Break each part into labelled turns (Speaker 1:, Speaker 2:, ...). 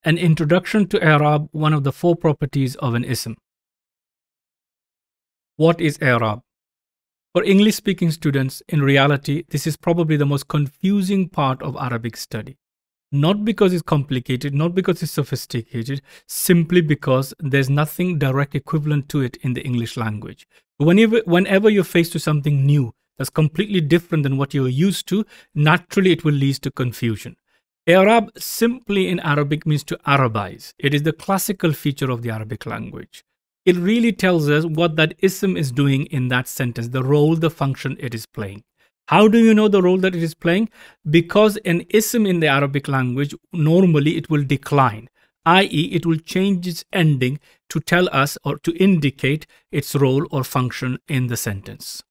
Speaker 1: An introduction to i'rab, one of the 4 properties of an ism. What is i'rab? For English-speaking students, in reality, this is probably the most confusing part of Arabic study. Not because it's complicated, not because it's sophisticated, simply because there's nothing direct equivalent to it in the English language. Whenever you're faced with something new that's completely different than what you're used to, naturally it will lead to confusion. I'rab simply in Arabic means to Arabize. It is the classical feature of the Arabic language. It really tells us what that ism is doing in that sentence, the role, the function it is playing. How do you know the role that it is playing? Because an ism in the Arabic language, normally it will decline, i.e. it will change its ending to tell us or to indicate its role or function in the sentence.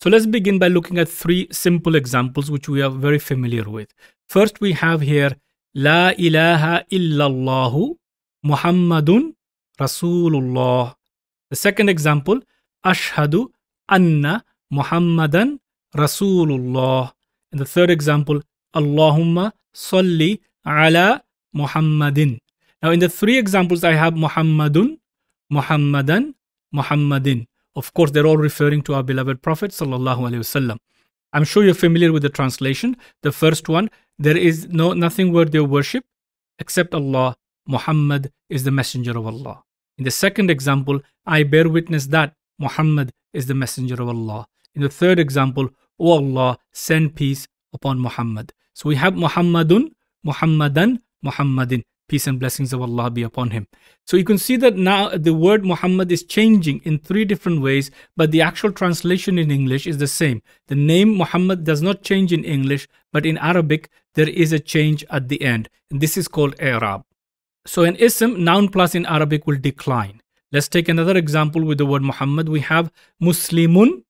Speaker 1: So let's begin by looking at 3 simple examples which we are very familiar with. First we have here, La ilaha illallahu Muhammadun Rasulullah. The second example, Ashhadu anna Muhammadan Rasulullah. And the third example, Allahumma salli ala Muhammadin. Now in the 3 examples I have Muhammadun, Muhammadan, Muhammadin. Of course, they're all referring to our beloved Prophet sallallahu alaihi wasallam. I'm sure you're familiar with the translation. The first one, there is nothing worthy of worship except Allah. Muhammad is the messenger of Allah. In the second example, I bear witness that Muhammad is the messenger of Allah. In the third example, O Allah, send peace upon Muhammad. So we have Muhammadun, Muhammadan, Muhammadin. Peace and blessings of Allah be upon him. So you can see that now the word Muhammad is changing in 3 different ways, but the actual translation in English is the same. The name Muhammad does not change in English, but in Arabic, there is a change at the end. And this is called i'rab. So an ism, noun plus in Arabic, will decline. Let's take another example with the word Muhammad. We have Muslimun,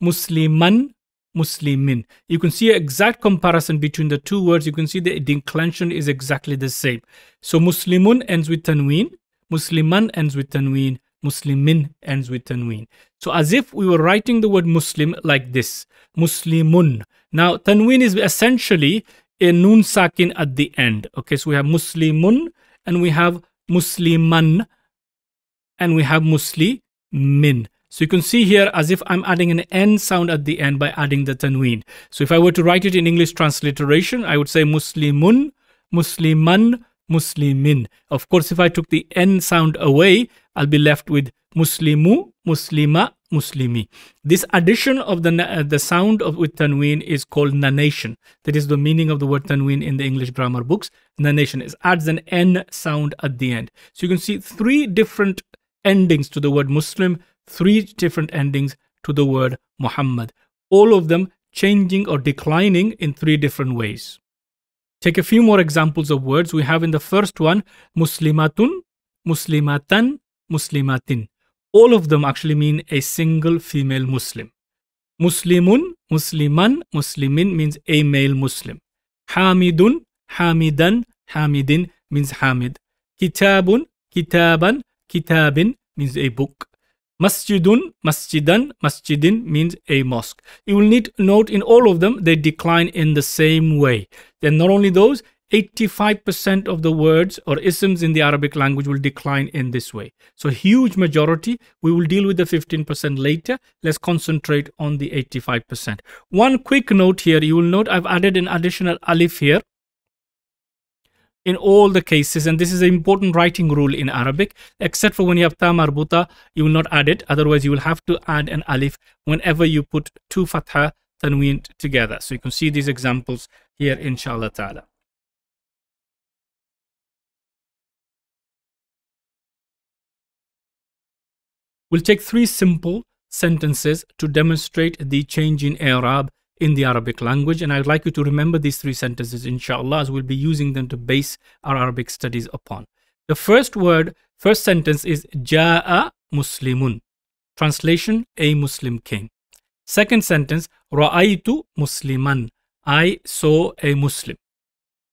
Speaker 1: Musliman, Muslimin. You can see an exact comparison between the 2 words. You can see the declension is exactly the same. So Muslimun ends with tanween, Musliman ends with tanween, Muslimin ends with tanween. So as if we were writing the word Muslim like this, Muslimun. Now tanween is essentially a nun sakin at the end. Okay, so we have Muslimun and we have Musliman and we have Muslimin. So you can see here as if I'm adding an N sound at the end by adding the tanween. So if I were to write it in English transliteration, I would say Muslimun, Musliman, Muslimin. Of course, if I took the N sound away, I'll be left with Muslimu, Muslima, Muslimi. This addition of the sound with tanween is called nanation. That is the meaning of the word tanween in the English grammar books. Nanation is adds an N sound at the end. So you can see 3 different endings to the word Muslim, 3 different endings to the word Muhammad, all of them changing or declining in 3 different ways. Take a few more examples of words. We have in the first one, Muslimatun, Muslimatan, Muslimatin. All of them actually mean a single female Muslim. Muslimun, Musliman, Muslimin means a male Muslim. Hamidun, Hamidan, Hamidin means Hamid. Kitabun, Kitaban, Kitabin means a book. Masjidun, Masjidan, Masjidin means a mosque. You will need to note in all of them, they decline in the same way. Then not only those, 85% of the words or isms in the Arabic language will decline in this way. So huge majority. We will deal with the 15% later. Let's concentrate on the 85%. One quick note here, you will note I've added an additional alif here in all the cases, and this is an important writing rule in Arabic, except for when you have ta marbuta, you will not add it. Otherwise, you will have to add an alif whenever you put 2 fatha tanween together. So you can see these examples here, inshallah ta'ala. We'll take 3 simple sentences to demonstrate the change in i'rab in the Arabic language, and I'd like you to remember these 3 sentences, inshallah, as we'll be using them to base our Arabic studies upon. The first sentence is Ja'a Muslimun. Translation, a Muslim came. Second sentence, Ra'aytu Musliman. I saw a Muslim.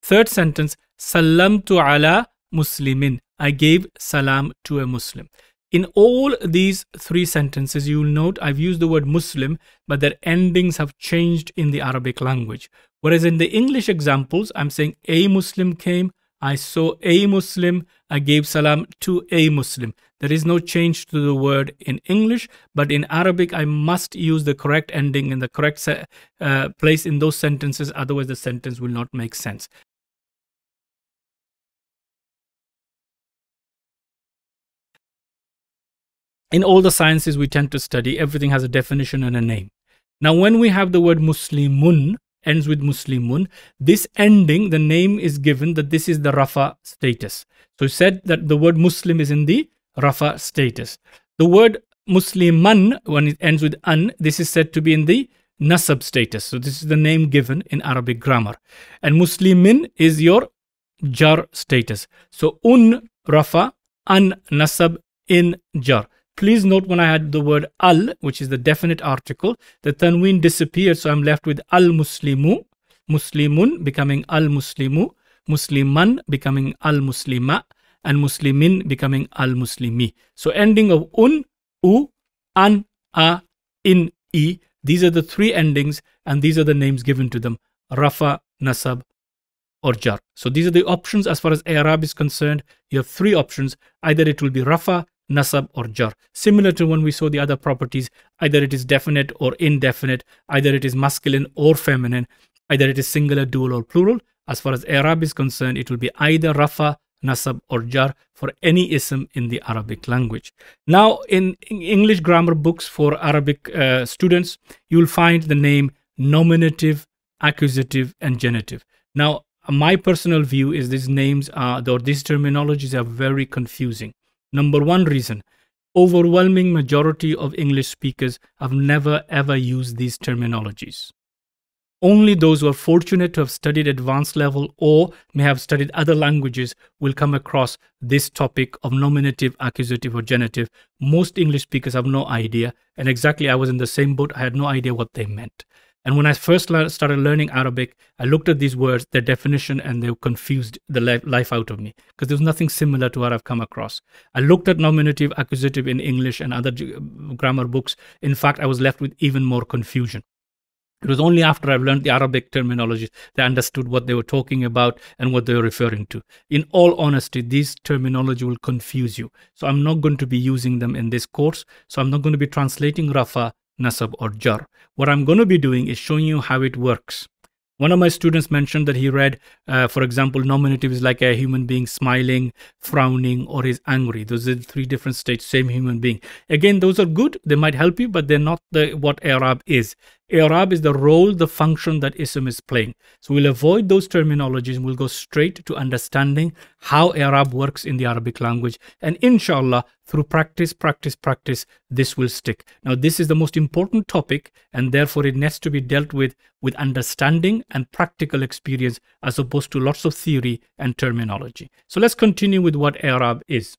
Speaker 1: Third sentence, Sallamtu ala Muslimin. I gave salam to a Muslim. In all these 3 sentences, you will note I've used the word Muslim, but their endings have changed in the Arabic language. Whereas in the English examples, I'm saying a Muslim came, I saw a Muslim. I gave salam to a Muslim. There is no change to the word in English, but in Arabic, I must use the correct ending in the correct place in those sentences. Otherwise, the sentence will not make sense. In all the sciences we tend to study, everything has a definition and a name. Now, when we have the word Muslimun, ends with Muslimun, this ending, the name is given that this is the Rafa status. So you said that the word Muslim is in the Rafa status. The word Musliman, when it ends with an, this is said to be in the Nasab status. So this is the name given in Arabic grammar. And Muslimin is your Jar status. So Rafa, an Nasab, in Jar. Please note when I had the word al, which is the definite article, the tanween disappeared. So I'm left with al-muslimu, muslimun becoming al-muslimu, musliman becoming al-muslima, and muslimin becoming al-muslimi. So ending of u, an, a, in, e. These are the three endings and these are the names given to them. Rafa, nasab, or jar. So these are the options as far as Arab is concerned. You have three options. Either it will be Rafa, Nasab, or Jar. Similar to when we saw the other properties, either it is definite or indefinite, either it is masculine or feminine, either it is singular, dual, or plural. As far as Arab is concerned, it will be either Rafa, Nasab, or Jar for any ism in the Arabic language. Now, in English grammar books for Arabic students, you will find the name nominative, accusative, and genitive. Now, my personal view is these names are, or these terminologies are very confusing. Number one reason, overwhelming majority of English speakers have never ever used these terminologies. Only those who are fortunate to have studied advanced level or may have studied other languages will come across this topic of nominative, accusative, or genitive. Most English speakers have no idea, and exactly I was in the same boat. I had no idea what they meant. And when I first started learning Arabic, I looked at these words, their definition, and they confused the life out of me because there was nothing similar to what I've come across. I looked at nominative, accusative in English and other grammar books. In fact, I was left with even more confusion. It was only after I've learned the Arabic terminology that I understood what they were talking about and what they were referring to. In all honesty, these terminology will confuse you. So I'm not going to be using them in this course. So I'm not going to be translating Rafa, Nasab, or Jar. What I'm going to be doing is showing you how it works. One of my students mentioned that he read, for example, nominative is like a human being smiling, frowning, or is angry. Those are the three different states, same human being. Again, those are good. They might help you, but they're not what Arab is. Arab is the role, the function that ism is playing. So we'll avoid those terminologies and we'll go straight to understanding how Arab works in the Arabic language. And inshallah, through practice, this will stick. Now, this is the most important topic, and therefore it needs to be dealt with understanding and practical experience as opposed to lots of theory and terminology. So let's continue with what Arab is.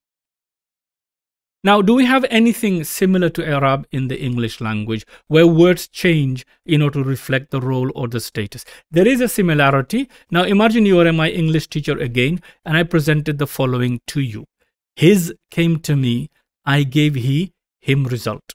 Speaker 1: Now, do we have anything similar to Arab in the English language where words change in order to reflect the role or the status? There is a similarity. Now, imagine you are my English teacher again, and I presented the following to you. His came to me, I gave him result.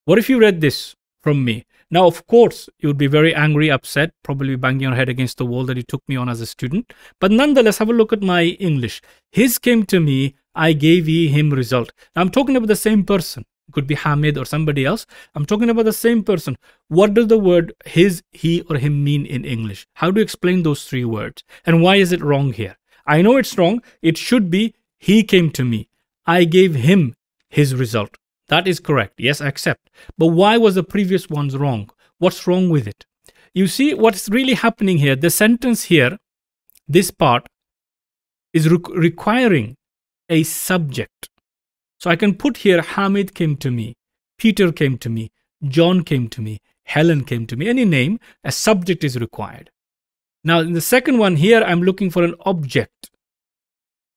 Speaker 1: What if you read this from me? Now, of course, you would be very angry, upset, probably banging your head against the wall that you took me on as a student. But nonetheless, have a look at my English. His came to me, I gave him result. Now, I'm talking about the same person. It could be Hamid or somebody else. I'm talking about the same person. What does the word his, he, or him mean in English? How do you explain those three words? And why is it wrong here? I know it's wrong. It should be he came to me. I gave him his result. That is correct. Yes, I accept. But why was the previous ones wrong? What's wrong with it? You see what's really happening here. The sentence here, this part, is requiring a subject. So I can put here Hamid came to me, Peter came to me, John came to me, Helen came to me. Any name, a subject is required. Now in the second one here, I'm looking for an object.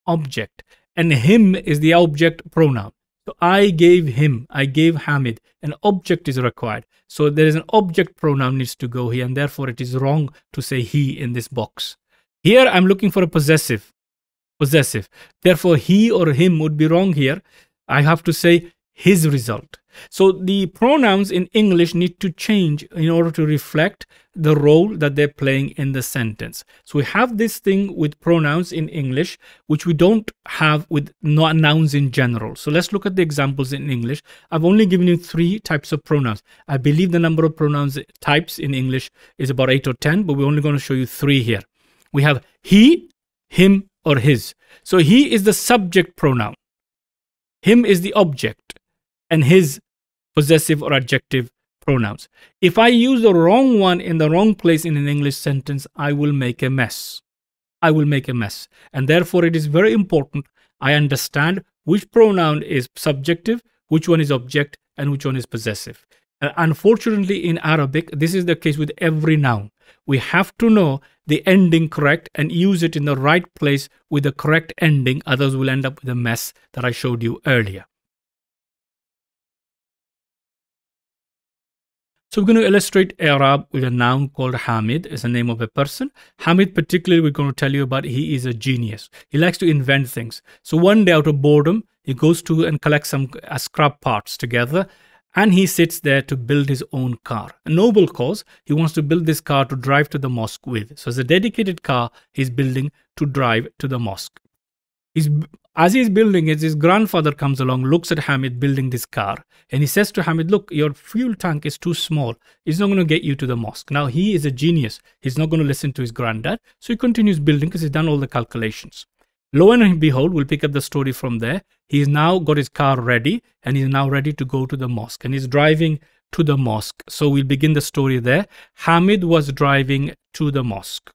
Speaker 1: And him is the object pronoun. So I gave him, I gave Hamid, an object is required. So there is an object pronoun needs to go here, and therefore it is wrong to say he in this box. Here I'm looking for a possessive. Therefore he or him would be wrong here. I have to say his result. So the pronouns in English need to change in order to reflect the role that they're playing in the sentence. So we have this thing with pronouns in English, which we don't have with nouns in general. So let's look at the examples in English. I've only given you 3 types of pronouns. I believe the number of pronouns types in English is about 8 or 10, but we're only going to show you 3 here. We have he, him, or his. So he is the subject pronoun. Him is the object, and his possessive or adjective pronouns. If I use the wrong one in the wrong place in an English sentence, I will make a mess. I will make a mess. And therefore, it is very important I understand which pronoun is subjective, which one is object, and which one is possessive. Unfortunately, in Arabic, this is the case with every noun. We have to know the ending correct and use it in the right place with the correct ending. Others will end up with a mess that I showed you earlier. So we're going to illustrate I'rab with a noun called Hamid. It's the name of a person. Hamid particularly, we're going to tell you about. He is a genius. He likes to invent things. So one day out of boredom, he goes to and collects some scrap parts together. And he sits there to build his own car. A noble cause. He wants to build this car to drive to the mosque with. So it's a dedicated car he's building to drive to the mosque. As he's building it, his grandfather comes along, looks at Hamid building this car, and he says to Hamid, look, your fuel tank is too small. It's not going to get you to the mosque. Now, he is a genius. He's not going to listen to his granddad. So he continues building because he's done all the calculations. Lo and behold, we'll pick up the story from there. He's now got his car ready, and he's now ready to go to the mosque. And he's driving to the mosque. So we'll begin the story there. Hamid was driving to the mosque.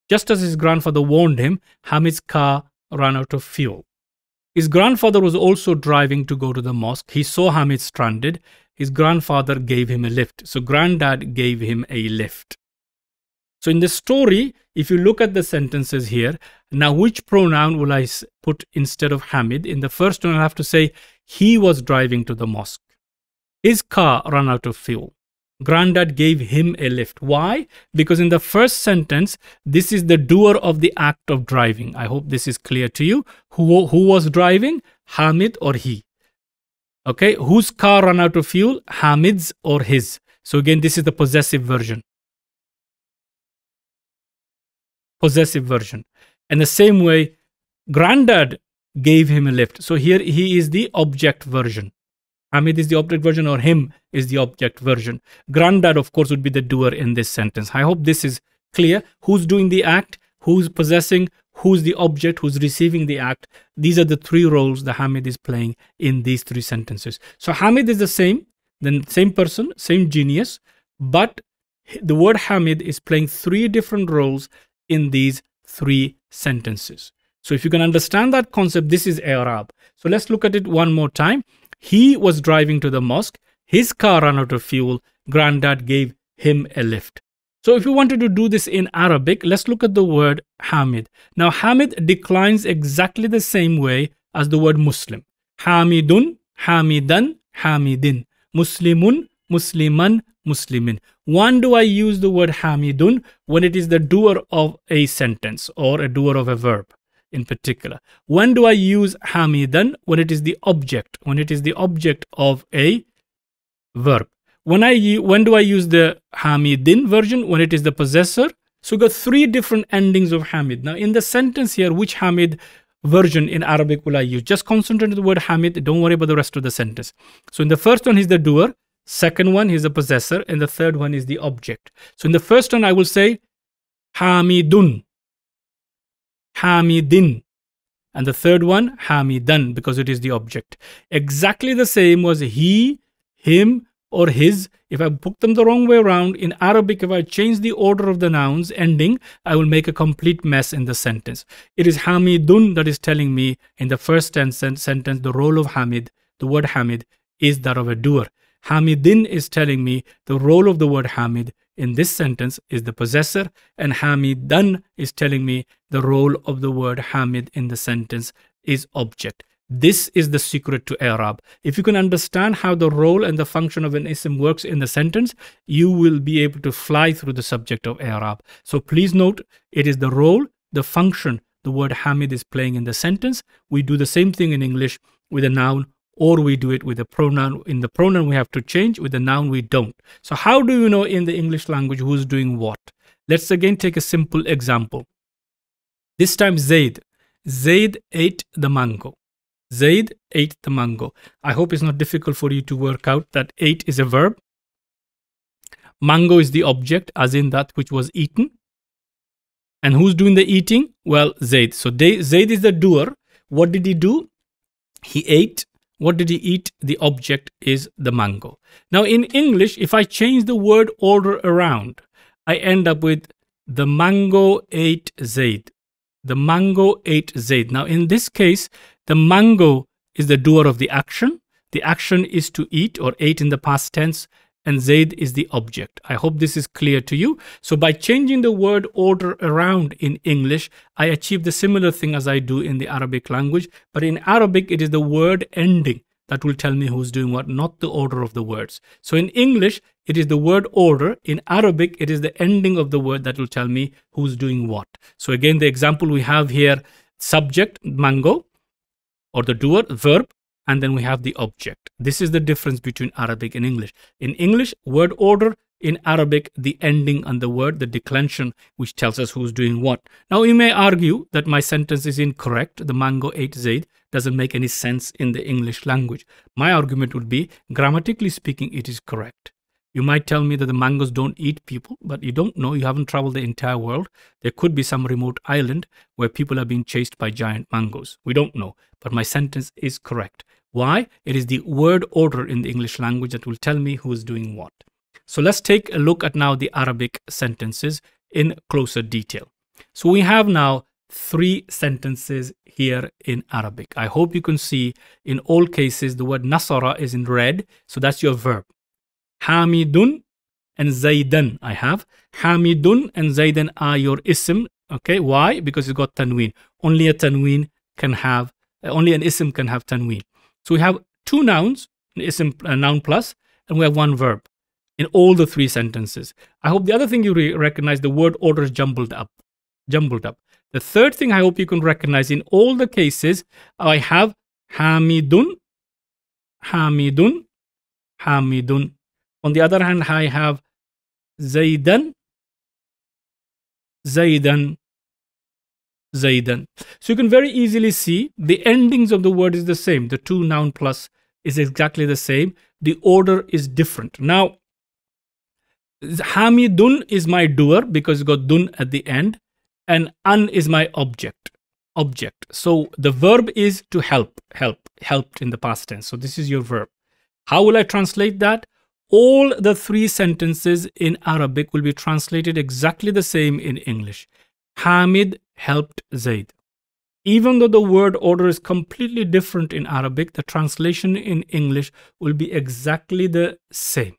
Speaker 1: Just as his grandfather warned him, Hamid's car ran out of fuel. His grandfather was also driving to go to the mosque. He saw Hamid stranded. His grandfather gave him a lift. So granddad gave him a lift. So in the story, if you look at the sentences here, now which pronoun will I put instead of Hamid? In the first one, I'll have to say, he was driving to the mosque. His car ran out of fuel. Granddad gave him a lift. Why? Because in the first sentence, this is the doer of the act of driving. I hope this is clear to you. Who was driving? Hamid or he? Okay, whose car ran out of fuel? Hamid's or his? So again, this is the possessive version. Possessive version. And the same way, granddad gave him a lift. So here he is the object version. Hamid is the object version, or him is the object version. Granddad, of course, would be the doer in this sentence. I hope this is clear. Who's doing the act? Who's possessing? Who's the object? Who's receiving the act? These are the 3 roles that Hamid is playing in these 3 sentences. So Hamid is the same person, same genius, but the word Hamid is playing 3 different roles in these 3 sentences. So if you can understand that concept, this is I'rab. So let's look at it one more time. He was driving to the mosque. His car ran out of fuel. Granddad gave him a lift. So if you wanted to do this in Arabic, let's look at the word Hamid. Now, Hamid declines exactly the same way as the word Muslim. Hamidun, Hamidan, Hamidin. Muslimun, Musliman, Muslimin. When do I use the word Hamidun? When it is the doer of a sentence or a doer of a verb in particular. When do I use Hamidan? When it is the object. When it is the object of a verb. When do I use the Hamidin version? When it is the possessor. So we've got 3 different endings of Hamid. Now in the sentence here, which Hamid version in Arabic will I use? Just concentrate on the word Hamid. Don't worry about the rest of the sentence. So in the first one, he's the doer. Second one, he's the possessor. And the third one is the object. So in the first one, I will say Hamidun, Hamidin. And the third one, Hamidan, because it is the object. Exactly the same was he, him, or his. If I put them the wrong way around, in Arabic, if I change the order of the nouns ending, I will make a complete mess in the sentence. It is Hamidun that is telling me in the first sentence, the role of Hamid, the word Hamid, is that of a doer. Hamidin is telling me the role of the word Hamid in this sentence is the possessor, and Hamidan is telling me the role of the word Hamid in the sentence is object. This is the secret to I'rab. If you can understand how the role and the function of an ism works in the sentence, you will be able to fly through the subject of I'rab. So please note, it is the role, the function the word Hamid is playing in the sentence. We do the same thing in English with a noun or we do it with a pronoun. In the pronoun, we have to change. With the noun, we don't. So how do you know in the English language who's doing what? Let's again take a simple example. This time, Zaid. Zaid ate the mango. Zaid ate the mango. I hope it's not difficult for you to work out that ate is a verb. Mango is the object, as in that which was eaten. And who's doing the eating? Well, Zaid. So Zaid is the doer. What did he do? He ate. What did he eat? The object is the mango. Now in English, if I change the word order around, I end up with the mango ate Zaid. The mango ate Zaid. Now in this case, the mango is the doer of the action. The action is to eat or ate in the past tense, and Zaid is the object. I hope this is clear to you. So by changing the word order around in English, I achieve the similar thing as I do in the Arabic language. But in Arabic, it is the word ending that will tell me who's doing what, not the order of the words. So in English, it is the word order. In Arabic, it is the ending of the word that will tell me who's doing what. So again, the example we have here, subject, mango, or the doer, verb, and then we have the object. This is the difference between Arabic and English. In English, word order. In Arabic, the ending on the word, the declension, which tells us who's doing what. Now, you may argue that my sentence is incorrect. The mango ate Zaid doesn't make any sense in the English language. My argument would be, grammatically speaking, it is correct. You might tell me that the mangoes don't eat people, but you don't know. You haven't traveled the entire world. There could be some remote island where people are being chased by giant mangoes. We don't know, but my sentence is correct. Why? It is the word order in the English language that will tell me who is doing what. So let's take a look at now the Arabic sentences in closer detail. So we have now 3 sentences here in Arabic. I hope you can see in all cases the word nasara is in red. So that's your verb. Hamidun and Zaidan I have. Hamidun and Zaidan are your ism. Okay, why? Because it's got tanween. Only a tanween can have, only an ism can have tanween. So we have 2 nouns, ism, noun plus, and we have 1 verb in all the 3 sentences. I hope the other thing you recognize, the word order is jumbled up. The third thing I hope you can recognize, in all the cases, I have Hamidun, Hamidun, Hamidun. On the other hand, I have Zaidan, Zaidan, Zaidan. So you can very easily see the endings of the word is the same. The 2 noun plus is exactly the same. The order is different. Now, Hamidun is my doer because it's got dun at the end, and an is my object. So the verb is to help, helped in the past tense. So this is your verb. How will I translate that? All the 3 sentences in Arabic will be translated exactly the same in English. Hamid helped Zaid. Even though the word order is completely different in Arabic, the translation in English will be exactly the same.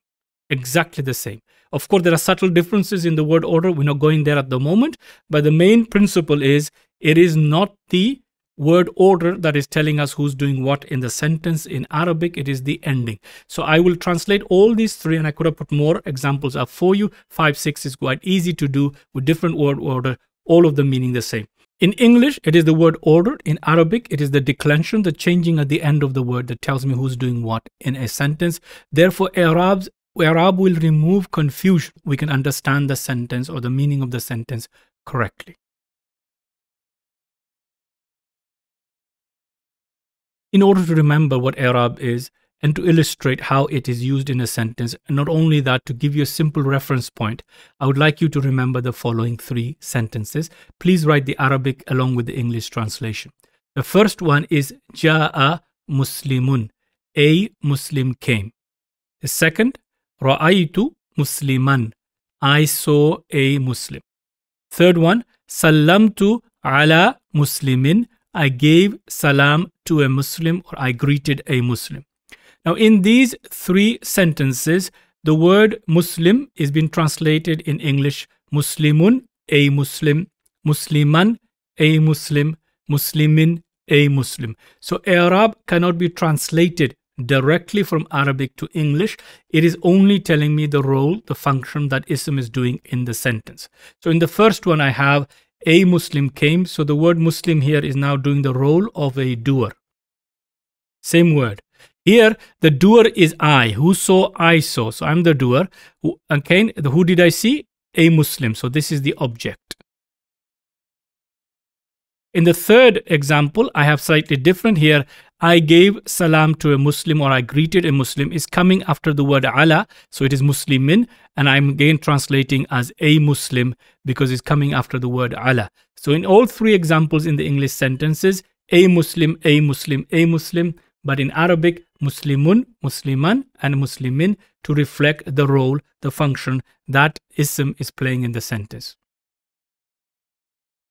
Speaker 1: Exactly the same. Of course, there are subtle differences in the word order. We're not going there at the moment. But the main principle is, it is not the word order that is telling us who's doing what in the sentence. In Arabic, it is the ending. So I will translate all these 3, and I could have put more examples up for you. 5, 6 is quite easy to do with different word order, all of them meaning the same. In English, it is the word order. In Arabic, it is the declension, the changing at the end of the word that tells me who's doing what in a sentence. Therefore, Arab will remove confusion. We can understand the sentence or the meaning of the sentence correctly. In order to remember what Arab is and to illustrate how it is used in a sentence, and not only that, to give you a simple reference point, I would like you to remember the following 3 sentences. Please write the Arabic along with the English translation. The first one is Ja'a Muslimun. A Muslim came. The second, Ra'aytu Musliman. I saw a Muslim. Third one, Sallamtu ala Muslimin. I gave salam to a Muslim, or I greeted a Muslim. Now, in these 3 sentences, the word Muslim is being translated in English Muslimun, a Muslim, Musliman, a Muslim, Muslimin, a Muslim. So Arab cannot be translated directly from Arabic to English. It is only telling me the role, the function that ism is doing in the sentence. So in the first one, I have a Muslim came. So the word Muslim here is now doing the role of a doer. Same word. Here, the doer is I. Who saw? I saw. So I'm the doer. Okay, who did I see? A Muslim. So this is the object. In the third example, I have slightly different here. I gave salam to a Muslim, or I greeted a Muslim, is coming after the word ala. So it is Muslimin. And I'm again translating as a Muslim because it's coming after the word ala. So in all three examples in the English sentences, a Muslim, a Muslim, a Muslim. But in Arabic, Muslimun, Musliman, and Muslimin to reflect the role, the function that ism is playing in the sentence.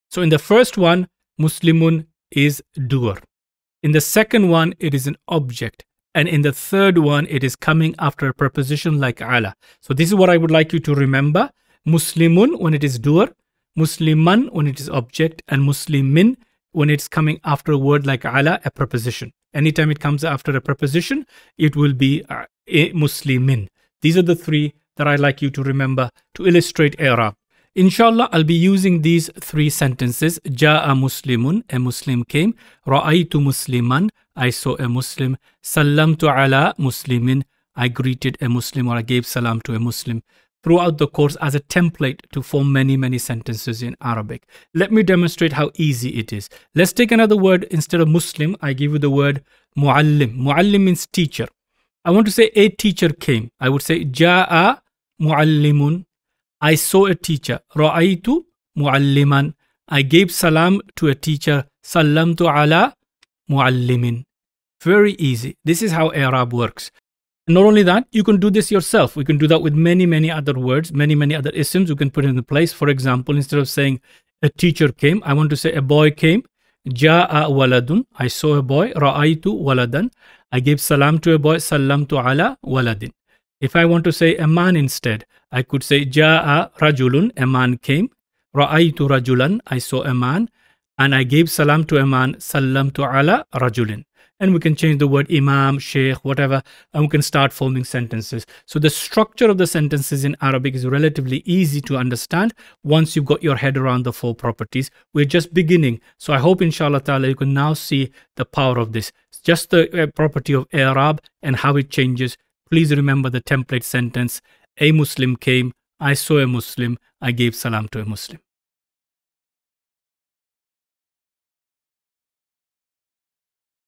Speaker 1: So in the first one, Muslimun is doer. In the second one, it is an object. And in the third one, it is coming after a preposition like ala. So this is what I would like you to remember. Muslimun when it is doer, Musliman when it is object, and Muslimin when it's coming after a word like ala, a preposition. Anytime it comes after a preposition, it will be a Muslimin. These are the three that I'd like you to remember to illustrate i'rab. Inshallah, I'll be using these three sentences. Ja'a Muslimun, a Muslim came. Ra'aytu Musliman, I saw a Muslim. Sallamtu ala Muslimin, I greeted a Muslim, or I gave salam to a Muslim. Throughout the course as a template to form many, many sentences in Arabic. Let me demonstrate how easy it is. Let's take another word. Instead of Muslim, I give you the word muallim. Muallim means teacher. I want to say a teacher came. I would say Ja'a muallimun, I saw a teacher. Ra'aytu mualliman, I gave salam to a teacher. Sallamtu ala muallimin. Very easy. This is how i'rab works. Not only that, you can do this yourself. We can do that with many, many other words, many other isms. You can put it in place. For example, instead of saying a teacher came, I want to say a boy came. Ja'a waladun, I saw a boy. Ra'aytu waladan, I gave salam to a boy. Sallamtu ala waladin. If I want to say a man instead, I could say Ja'a rajulun, a man came. Ra'aytu rajulan, I saw a man. And I gave salam to a man. Sallamtu ala rajulin. And we can change the word imam, sheikh, whatever, and we can start forming sentences. So the structure of the sentences in Arabic is relatively easy to understand once you've got your head around the four properties. We're just beginning. So I hope, inshallah ta'ala, you can now see the power of this. It's just the property of i'rab and how it changes. Please remember the template sentence. A Muslim came. I saw a Muslim. I gave salam to a Muslim.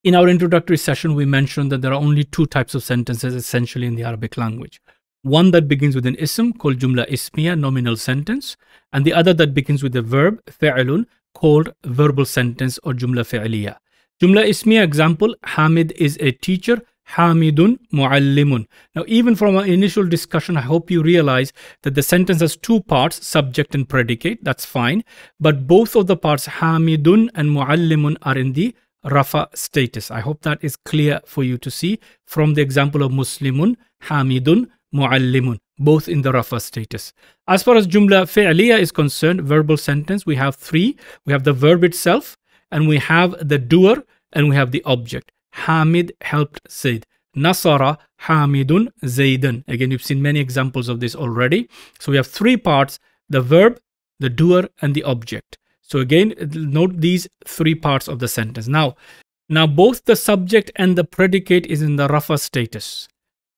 Speaker 1: In our introductory session, we mentioned that there are only two types of sentences essentially in the Arabic language. One that begins with an ism called jumla ismiya, nominal sentence, and the other that begins with a verb, fi'lun, called verbal sentence or jumla fi'liya. Jumla ismiya example, Hamid is a teacher, Hamidun muallimun. Now, even from our initial discussion, I hope you realize that the sentence has two parts, subject and predicate. That's fine. But both of the parts, Hamidun and muallimun, are in the rafa status. I hope that is clear for you to see from the example of Muslimun, Hamidun, Muallimun, both in the rafa status. As far as Jumla Fi'liya is concerned, verbal sentence, we have three. We have the verb itself, and we have the doer, and we have the object. Hamid helped Zaid. Nasara Hamidun Zaidan. Again, you've seen many examples of this already. So we have three parts, the verb, the doer, and the object. So again, note these three parts of the sentence. Now both the subject and the predicate is in the rafa status.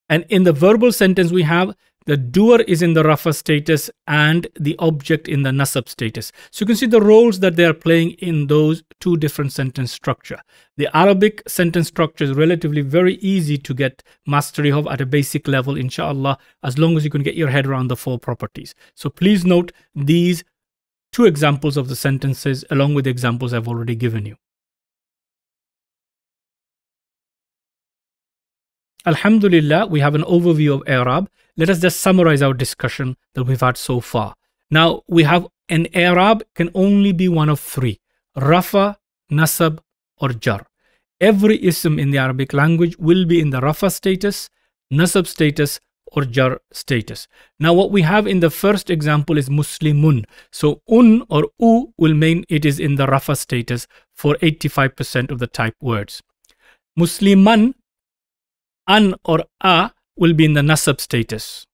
Speaker 1: And in the verbal sentence, we have the doer is in the rafa status and the object in the nasab status. So you can see the roles that they are playing in those two different sentence structure. The Arabic sentence structure is relatively very easy to get mastery of at a basic level, inshallah, as long as you can get your head around the four properties. So please note these two examples of the sentences along with the examples I've already given you. Alhamdulillah, we have an overview of i'rab. Let us just summarize our discussion that we've had so far. Now, we have an i'rab can only be one of three: rafa, nasab, or jar. Every ism in the Arabic language will be in the rafa status, nasab status, or jar status. Now, what we have in the first example is Muslimun. So, or u will mean it is in the rafa status for 85% of the type words. Musliman, an or a will be in the nasab status.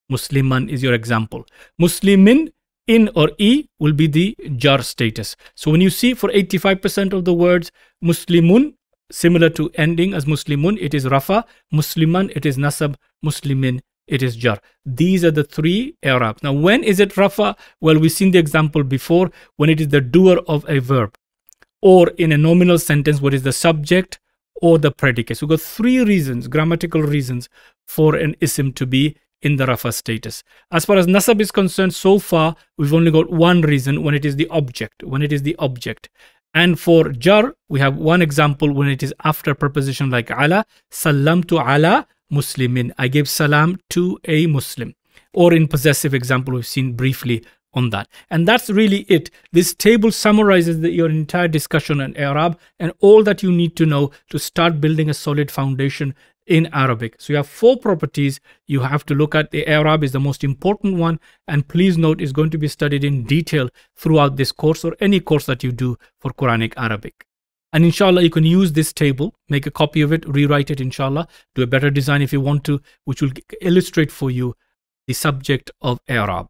Speaker 1: Musliman is your example. Muslimin, in or e will be the jar status. So when you see for 85% of the words Muslimun similar to ending as Muslimun, it is Rafa, Musliman, it is Nasab, Muslimin, it is Jar. These are the three i'rabs. Now, when is it Rafa? Well, we've seen the example before, when it is the doer of a verb, or in a nominal sentence, what is the subject or the predicate. So we've got three reasons, grammatical reasons, for an ism to be in the Rafa status. As far as Nasab is concerned, so far, we've only got one reason, when it is the object, And for Jar, we have one example when it is after preposition like ala, Salamtu ala Muslimin. I gave salam to a Muslim. Or in possessive example, we've seen briefly on that. And that's really it. This table summarizes your entire discussion on Arab and all that you need to know to start building a solid foundation in Arabic. So you have 4 properties you have to look at. The Arab is the most important one, and please note is going to be studied in detail throughout this course or any course that you do for Quranic Arabic. And inshallah, you can use this table, make a copy of it, rewrite it, inshallah, do a better design if you want to, which will illustrate for you the subject of Arab.